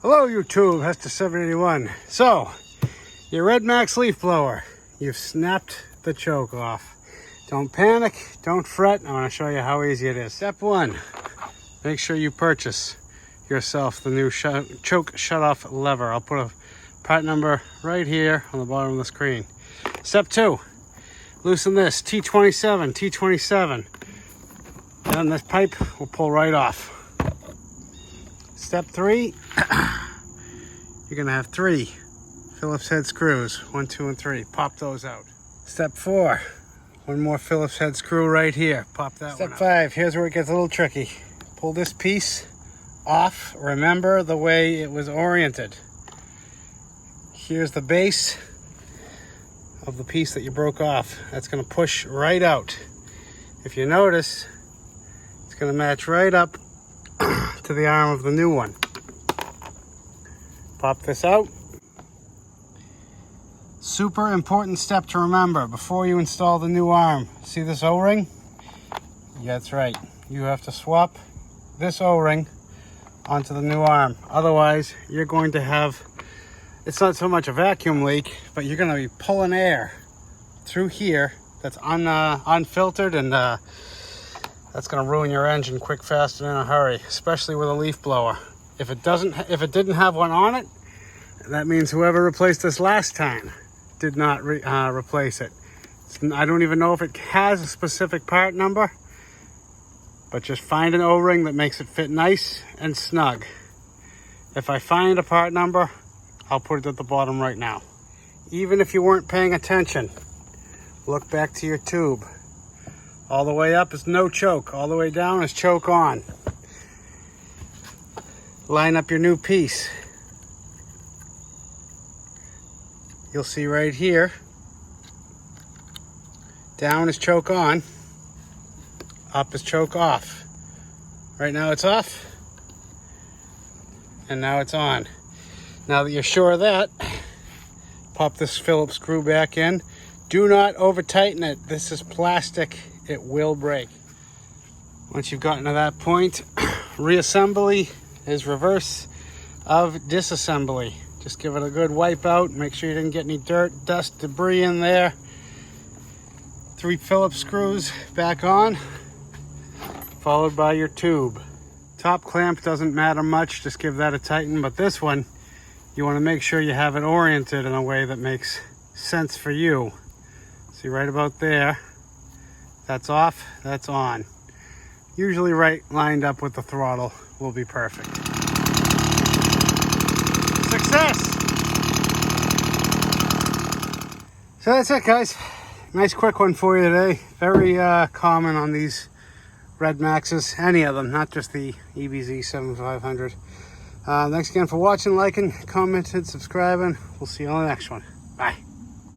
Hello YouTube, Hester781. So, your REDMAX leaf blower, you've snapped the choke off. Don't panic, don't fret. I want to show you how easy it is. Step 1, make sure you purchase yourself the new choke shutoff lever. I'll put a part number right here on the bottom of the screen. Step 2, loosen this, T27, and this pipe will pull right off. Step 3, you're gonna have 3 Phillips head screws, 1, 2, and 3. Pop those out. Step 4, one more Phillips head screw right here. Pop that one out. Step 5, here's where it gets a little tricky. Pull this piece off. Remember the way it was oriented. Here's the base of the piece that you broke off. That's gonna push right out. If you notice, it's gonna match right up to the arm of the new one. Pop this out. Super important step to remember before you install the new arm. See this O-ring? Yeah, that's right. You have to swap this O-ring onto the new arm. Otherwise, you're going to have, it's not so much a vacuum leak, but you're going to be pulling air through here that's unfiltered, and that's going to ruin your engine quick, fast, and in a hurry, especially with a leaf blower. If it didn't have one on it, that means whoever replaced this last time did not replace it. I don't even know if it has a specific part number, but just find an O-ring that makes it fit nice and snug. If I find a part number, I'll put it at the bottom right now. Even if you weren't paying attention, look back to your tube. All the way up is no choke. All the way down is choke on. Line up your new piece. You'll see right here, down is choke on, up is choke off. Right now it's off, and now it's on. Now that you're sure of that, pop this Phillips screw back in. Do not over tighten it. This is plastic. It will break. Once you've gotten to that point, reassembly is reverse of disassembly. Just give it a good wipe out. Make sure you didn't get any dirt, dust, debris in there. 3 Phillips screws back on, followed by your tube. Top clamp doesn't matter much. Just give that a tighten. But this one, you want to make sure you have it oriented in a way that makes sense for you. See right about there. That's off, that's on. Usually right lined up with the throttle will be perfect. Success! So that's it, guys. Nice quick one for you today. Very common on these REDMAXs, any of them, not just the EBZ 7500. Thanks again for watching, liking, commenting, subscribing. We'll see you on the next one. Bye.